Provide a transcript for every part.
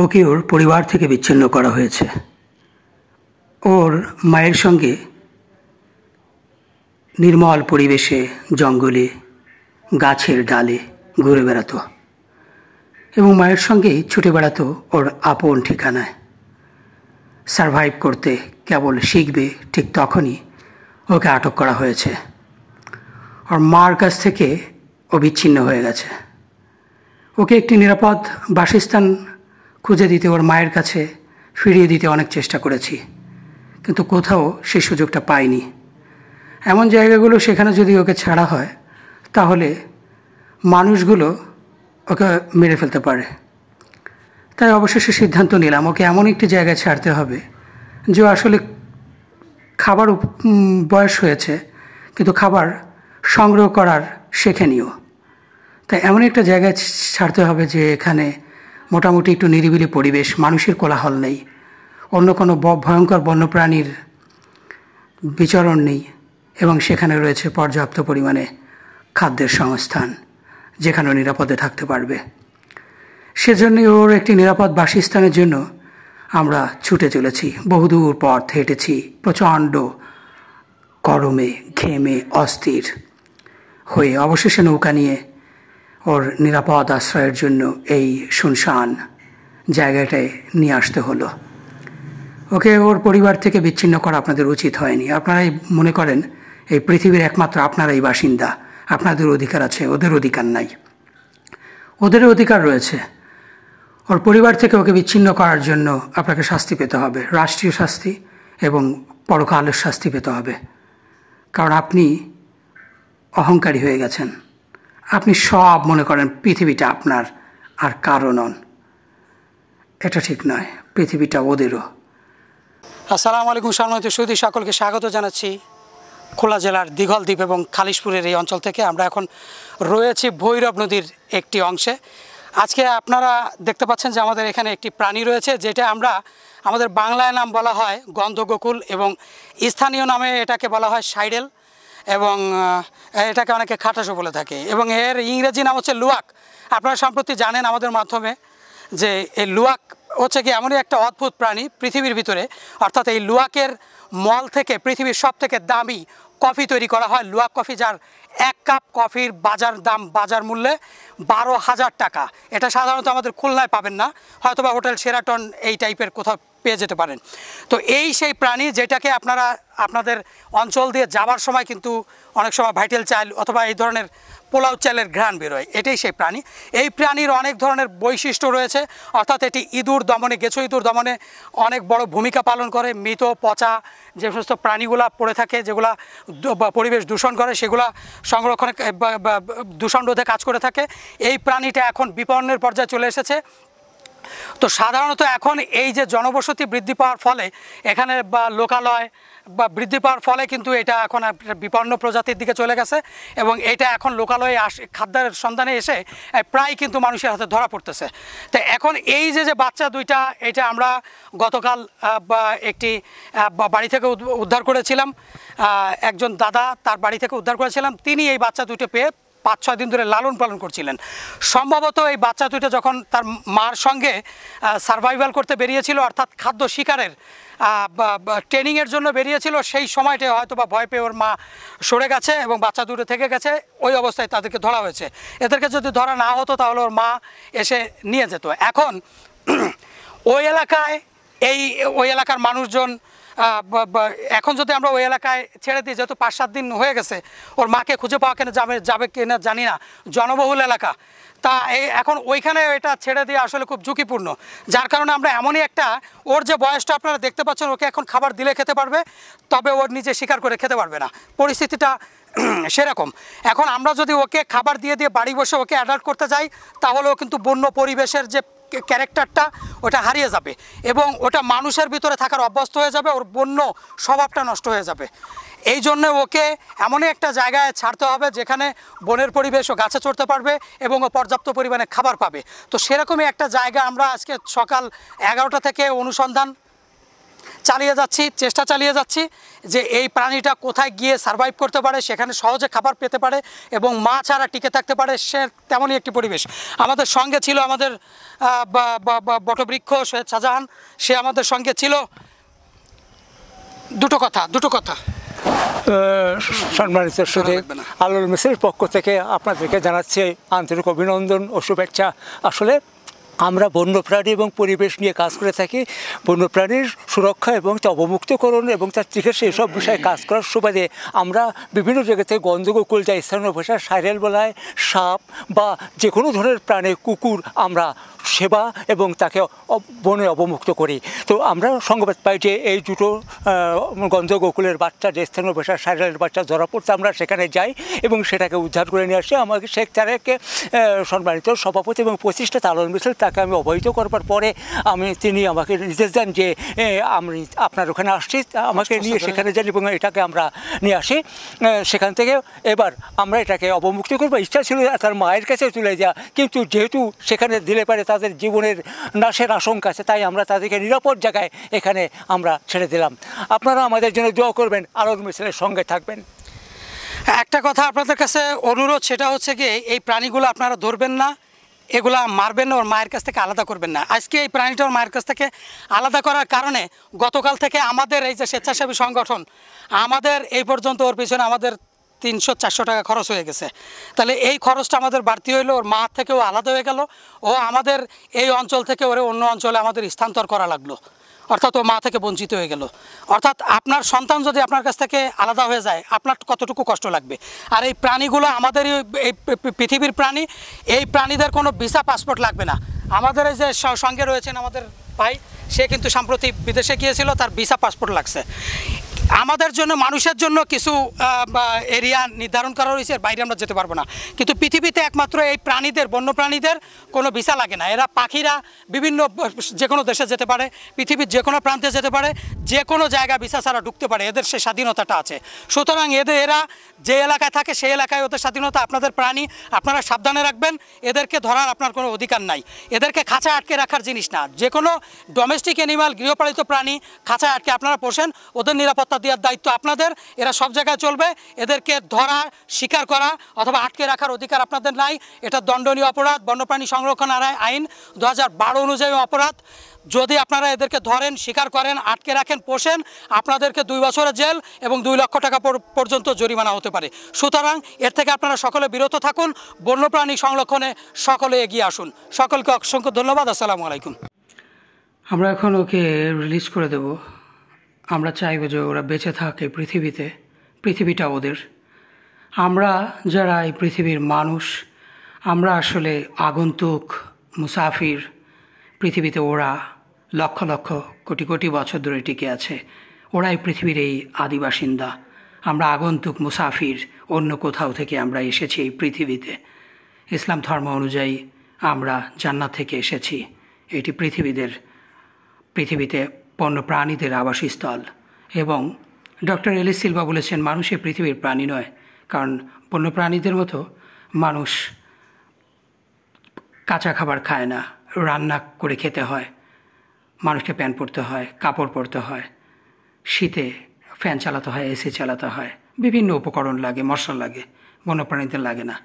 ওকে ওর পরিবার থেকে বিচ্ছিন্ন করা হয়েছে। ওর মায়ের সঙ্গে নির্মল পরিবেশে, জঙ্গলে, গাছের ডালে ঘুরে বেড়াতো এবং মায়ের সঙ্গেই ছুটে বেড়াতো ওর আপন ঠিকানায়। সারভাইভ করতে কেবল শিখবে ঠিক তখনই ওকে আটক করা হয়েছে। ওর মার কাছ থেকে ও বিচ্ছিন্ন হয়ে গেছে। ওকে একটি নিরাপদ বাসস্থান খুঁজে দিতে, ওর মায়ের কাছে ফিরিয়ে দিতে অনেক চেষ্টা করেছি, কিন্তু কোথাও সেই সুযোগটা পাইনি। এমন জায়গাগুলো, সেখানে যদি ওকে ছাড়া হয় তাহলে মানুষগুলো ওকে মেরে ফেলতে পারে। তাই অবশেষে সিদ্ধান্ত নিলাম ওকে এমন একটি জায়গায় ছাড়তে হবে যে আসলে খাবার বয়স হয়েছে কিন্তু খাবার সংগ্রহ করার শেখেনিও। তাই এমন একটা জায়গায় ছাড়তে হবে যে এখানে মোটামুটি একটু নিরিবিলি পরিবেশ, মানুষের কোলাহল নেই, অন্য কোনো ভয়ঙ্কর বন্যপ্রাণীর বিচরণ নেই এবং সেখানে রয়েছে পর্যাপ্ত পরিমাণে খাদ্যের সংস্থান, যেখানে নিরাপদে থাকতে পারবে। সেজন্যই ওর একটি নিরাপদ বাসস্থানের জন্য আমরা ছুটে চলেছি। বহুদূর পথ হেঁটেছি, প্রচণ্ড গরমে ঘেমে অস্থির হয়ে অবশেষে নৌকা নিয়ে ওর নিরাপদ আশ্রয়ের জন্য এই শুনশান জায়গাটায় নিয়ে আসতে হলো। ওকে ওর পরিবার থেকে বিচ্ছিন্ন করা আপনাদের উচিত হয়নি। আপনারাই মনে করেন এই পৃথিবীর একমাত্র আপনারাই বাসিন্দা, আপনাদের অধিকার আছে, ওদের অধিকার নাই। ওদেরও অধিকার রয়েছে। ওর পরিবার থেকে ওকে বিচ্ছিন্ন করার জন্য আপনাকে শাস্তি পেতে হবে, রাষ্ট্রীয় শাস্তি এবং পরকালের শাস্তি পেতে হবে। কারণ আপনি অহংকারী হয়ে গেছেন। আপনি সব মনে করেন পৃথিবীটা আপনার আর কারো নন। এটা ঠিক নয়, পৃথিবীটা ওদেরও। আসসালামু আলাইকুম সম্মানিত সুধী, সকলকে স্বাগত জানাচ্ছি খুলনা জেলার দিঘলদ্বীপ এবং খালিশপুরের এই অঞ্চল থেকে। আমরা এখন রয়েছি ভৈরব নদীর একটি অংশে। আজকে আপনারা দেখতে পাচ্ছেন যে আমাদের এখানে একটি প্রাণী রয়েছে, যেটা আমরা আমাদের বাংলায় নাম বলা হয় গন্ধগোকুল এবং স্থানীয় নামে এটাকে বলা হয় সাইডেল এবং এটাকে অনেকে খাটাসও বলে থাকে এবং এর ইংরেজি নাম হচ্ছে লুয়াক। আপনারা সম্প্রতি জানেন আমাদের মাধ্যমে যে এই লুয়াক হচ্ছে কি এমনই একটা অদ্ভুত প্রাণী পৃথিবীর ভিতরে, অর্থাৎ এই লুয়াকের মল থেকে পৃথিবীর সব থেকে দামি কফি তৈরি করা হয়, লুয়াক কফি, যার এক কাপ কফির বাজার মূল্যে 12,000 টাকা। এটা সাধারণত আমাদের খুলনায় পাবেন না, হয়তোবা হোটেল শেরাটন এই টাইপের কোথাও পেয়ে যেতে পারেন। তো এই সেই প্রাণী যেটাকে আপনারা আপনাদের অঞ্চল দিয়ে যাবার সময় কিন্তু অনেক সময় ভাইটাল চাইল অথবা এই ধরনের পোলাও চালের ঘ্রাণ বেরোয়, এটাই সেই প্রাণী। এই প্রাণীর অনেক ধরনের বৈশিষ্ট্য রয়েছে, অর্থাৎ এটি ইঁদুর দমনে, গেছো ইঁদুর দমনে অনেক বড় ভূমিকা পালন করে। মৃত পচা যে সমস্ত প্রাণীগুলা পড়ে থাকে, যেগুলা পরিবেশ দূষণ করে, সেগুলা সংরক্ষণে দূষণ রোধে কাজ করে থাকে। এই প্রাণীটা এখন বিপন্নের পর্যায়ে চলে এসেছে। তো সাধারণত এখন এই যে জনবসতি বৃদ্ধি পাওয়ার ফলে এখানে লোকালয় বৃদ্ধি পাওয়ার ফলে কিন্তু এটা এখন বিপন্ন প্রজাতির দিকে চলে গেছে এবং এটা এখন লোকালয়ে খাদ্যের সন্ধানে এসে প্রায় কিন্তু মানুষের হাতে ধরা পড়তেছে। তো এখন এই যে বাচ্চা দুইটা, এটা আমরা গতকাল একটি বাড়ি থেকে উদ্ধার করেছিলাম, একজন দাদা তার বাড়ি থেকে উদ্ধার করেছিলাম। তিনি এই বাচ্চা দুটো পেয়ে 5-6 দিন ধরে লালন পালন করছিলেন। সম্ভবত এই বাচ্চা দুটো যখন তার মার সঙ্গে সার্ভাইভাল করতে বেরিয়েছিল, অর্থাৎ খাদ্য শিকারের ট্রেনিংয়ের জন্য বেরিয়েছিল, সেই সময়টায় হয়তো বা ভয় পেয়ে ওর মা সরে গেছে এবং বাচ্চা দুটো থেকে গেছে। ওই অবস্থায় তাদেরকে ধরা হয়েছে। এদেরকে যদি ধরা না হতো তাহলে ওর মা এসে নিয়ে যেত। এখন ওই এলাকার মানুষজন এখন যদি আমরা ওই এলাকায় ছেড়ে দিই, যেহেতু 5-7 দিন হয়ে গেছে, ওর মাকে খুঁজে পাওয়া যাবে কিনা জানি না, জনবহুল এলাকা, তা এখন ওইখানে এটা ছেড়ে দিয়ে আসলে খুব ঝুঁকিপূর্ণ। যার কারণে আমরা এমনই একটা, ওর যে বয়সটা আপনারা দেখতে পাচ্ছেন, ওকে এখন খাবার দিলে খেতে পারবে, তবে ওর নিজে শিকার করে খেতে পারবে না, পরিস্থিতিটা সেরকম। এখন আমরা যদি ওকে খাবার দিয়ে বাড়ি বসে ওকে অ্যাডাল্ট করতে যাই, তাহলেও কিন্তু বন্য পরিবেশের যে ক্যারেক্টারটা ওটা হারিয়ে যাবে এবং ওটা মানুষের ভিতরে থাকার অভ্যস্ত হয়ে যাবে, ওর বন্য স্বভাবটা নষ্ট হয়ে যাবে। এই জন্য ওকে এমনই একটা জায়গায় ছাড়তে হবে যেখানে বনের পরিবেশ, ও গাছে চড়তে পারবে এবং ও পর্যাপ্ত পরিমাণে খাবার পাবে। তো সেরকমই একটা জায়গা আমরা আজকে সকাল 11টা থেকে অনুসন্ধান চালিয়ে যাচ্ছি, চেষ্টা চালিয়ে যাচ্ছি যে এই প্রাণীটা কোথায় গিয়ে সারভাইভ করতে পারে, সেখানে সহজে খাবার পেতে পারে এবং মা ছাড়া টিকে থাকতে পারে, সে তেমনই একটি পরিবেশ। আমাদের সঙ্গে ছিল আমাদের বটবৃক্ষ সৈয়দ শাহজাহান, সে আমাদের সঙ্গে ছিল। দুটো কথা সম্মানিত সুধী, আলোর মিছিলের পক্ষ থেকে আপনাদেরকে জানাচ্ছি আন্তরিক অভিনন্দন ও শুভেচ্ছা। আসলে আমরা বন্যপ্রাণী এবং পরিবেশ নিয়ে কাজ করে থাকি। বন্যপ্রাণীর সুরক্ষা এবং অবমুক্তকরণ এবং তার চিকিৎসা এসব বিষয়ে কাজ করার সুবাদে আমরা বিভিন্ন জায়গা থেকে গন্ধগোকুল, যা স্থানীয় ভাষায় সাইরেল বলায়, সাপ বা যে কোনো ধরনের প্রাণী, কুকুর আমরা সেবা এবং তাকে বনে অবমুক্ত করি। তো আমরা সংবাদ পাই যে এই দুটো গন্ধগোকুলের বাচ্চা, যে স্থানীয় ভাষায় সাইরেলের বাচ্চা ধরা পড়তে, আমরা সেখানে যাই এবং সেটাকে উদ্ধার করে নিয়ে আসি। আমাকে শেখ তারেককে সম্মানিত সভাপতি এবং প্রতিষ্ঠাতা আলোর মিছিল, তাকে আমি অবহিত করবার পরে তিনি আমাকে নির্দেশ দেন যে আমি আপনার ওখানে আসছি, আমাকে নিয়ে সেখানে যান এবং এটাকে আমরা নিয়ে আসি। সেখান থেকে এবার আমরা এটাকে অবমুক্ত করবো। ইচ্ছা ছিল তার মায়ের কাছে চলে যাওয়া, কিন্তু যেহেতু সেখানে দিলে পারে তাদের জীবনের নাশের আশঙ্কা আছে, তাই আমরা তাদেরকে নিরাপদ জায়গায় এখানে আমরা ছেড়ে দিলাম। আপনারা আমাদের জন্য দোয়া করবেন, আলোর মিছিলের সঙ্গে থাকবেন। একটা কথা আপনাদের কাছে অনুরোধ, সেটা হচ্ছে কি, এই প্রাণীগুলো আপনারা ধরবেন না, এগুলা মারবেন না, ওর মায়ের কাছ থেকে আলাদা করবেন না। আজকে এই প্রাণীটা ওর মায়ের কাছ থেকে আলাদা করার কারণে গতকাল থেকে আমাদের এই যে স্বেচ্ছাসেবী সংগঠন, আমাদের এই পর্যন্ত ওর পিছনে আমাদের 300-400 টাকা খরচ হয়ে গেছে। তাহলে এই খরচটা আমাদের বাড়তি হইলো, ওর মা থেকেও আলাদা হয়ে গেল, ও আমাদের এই অঞ্চল থেকে ওরে অন্য অঞ্চলে আমাদের স্থানান্তর করা লাগলো, অর্থাৎ ও মা থেকে বঞ্চিত হয়ে গেল। অর্থাৎ আপনার সন্তান যদি আপনার কাছ থেকে আলাদা হয়ে যায়, আপনার কতটুকু কষ্ট লাগবে। আর এই প্রাণীগুলো আমাদেরই, এই পৃথিবীর প্রাণী, এই প্রাণীদের কোনো ভিসা পাসপোর্ট লাগবে না। আমাদের এই যে সঙ্গে রয়েছেন আমাদের ভাই, সে কিন্তু সম্প্রতি বিদেশে গিয়েছিল, তার ভিসা পাসপোর্ট লাগছে। আমাদের জন্য, মানুষের জন্য কিছু এরিয়া নির্ধারণ করা হয়েছে, এর বাইরে আমরা যেতে পারবো না। কিন্তু পৃথিবীতে একমাত্র এই প্রাণীদের, বন্য প্রাণীদের কোনো ভিসা লাগে না। এরা পাখিরা বিভিন্ন যে কোনো দেশে যেতে পারে, পৃথিবীর যে কোনো প্রান্তে যেতে পারে, যে কোনো জায়গায় ভিসা ছাড়া ঢুকতে পারে, এদের সে স্বাধীনতাটা আছে। সুতরাং এরা যে এলাকায় থাকে সেই এলাকায় ওদের স্বাধীনতা। আপনাদের প্রাণী আপনারা সাবধানে রাখবেন, এদেরকে ধরার আপনার কোনো অধিকার নাই, এদেরকে খাঁচায় আটকে রাখার জিনিস না। যে কোনো ডোমেস্টিক অ্যানিমাল, গৃহপালিত প্রাণী খাঁচায় আটকে আপনারা পোষেন, ওদের নিরাপত্তা দেওয়ার দায়িত্ব আপনাদের। এরা সব জায়গায় চলবে, এদেরকে ধরা, শিকার করা অথবা আটকে রাখার অধিকার আপনাদের নাই। এটা দণ্ডনীয় অপরাধ, বন্যপ্রাণী সংরক্ষণ আইন 2012 অনুযায়ী অপরাধ। যদি আপনারা এদেরকে ধরেন, শিকার করেন, আটকে রাখেন, পোষেন, আপনাদেরকে 2 বছরের জেল এবং 2 লক্ষ টাকা পর্যন্ত জরিমানা হতে পারে। সুতরাং এর থেকে আপনারা সকলে বিরত থাকুন, বন্যপ্রাণী সংরক্ষণে সকলে এগিয়ে আসুন। সকলকে অসংখ্য ধন্যবাদ। আসসালামু আলাইকুম। আমরা এখন ওকে রিলিজ করে দেব। আমরা চাইব যে ওরা বেঁচে থাকে পৃথিবীতে, পৃথিবীটা ওদের। আমরা যারা এই পৃথিবীর মানুষ, আমরা আসলে আগন্তুক, মুসাফির। পৃথিবীতে ওরা লক্ষ লক্ষ, কোটি কোটি বছর ধরে টিকে আছে। ওরাই পৃথিবীর এই আদিবাসিন্দা। আমরা আগন্তুক, মুসাফির, অন্য কোথাও থেকে আমরা এসেছি এই পৃথিবীতে। ইসলাম ধর্ম অনুযায়ী আমরা জান্নাত থেকে এসেছি। এটি পৃথিবীতে বন্যপ্রাণীদের আবাসস্থল। এবং ডক্টর এলিস সিলভা বলেছেন, মানুষই পৃথিবীর প্রাণী নয়, কারণ বন্যপ্রাণীদের মতো মানুষ কাঁচা খাবার খায় না, রান্না করে খেতে হয়, মানুষকে প্যান্ট পরতে হয়, কাপড় পরতে হয়, শীতে ফ্যান চালাতে হয়, এসি চালাতে হয়, বিভিন্ন উপকরণ লাগে, মশলা লাগে। বন্যপ্রাণীদের লাগে না।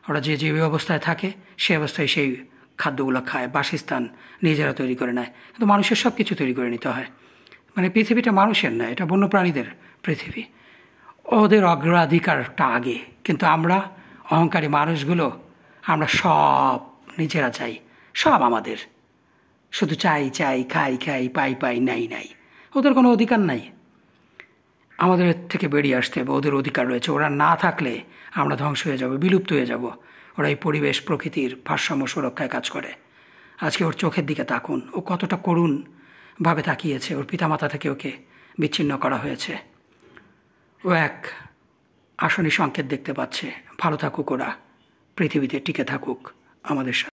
ওরা যে অবস্থায় থাকে সে অবস্থায় সেই খাদ্যগুলো খায়, বাসস্থান নিজেরা তৈরি করে নেয়। কিন্তু মানুষের সব কিছু তৈরি করে নিতে হয়। মানে পৃথিবীটা মানুষের না, এটা বন্যপ্রাণীদের পৃথিবী। ওদের অগ্রাধিকারটা আগে। কিন্তু আমরা অহংকারী মানুষগুলো, আমরা সব নিজেরা চাই, সব আমাদের। শুধু চাই চাই, খাই খাই, পাই পাই, নাই নাই। ওদের কোনো অধিকার নাই। আমাদের থেকে বেরিয়ে আসতে হবে। ওদের অধিকার রয়েছে। ওরা না থাকলে আমরা ধ্বংস হয়ে যাব, বিলুপ্ত হয়ে যাব। ওরা এই পরিবেশ, প্রকৃতির ভারসাম্য সুরক্ষায় কাজ করে। আজকে ওর চোখের দিকে তাকুন, ও কতটা করুণভাবে তাকিয়েছে। ওর পিতামাতা থেকে ওকে বিচ্ছিন্ন করা হয়েছে। ও এক আসনি সংকেত দেখতে পাচ্ছে। ভালো থাকুক ওরা, পৃথিবীতে টিকে থাকুক আমাদের সাথে।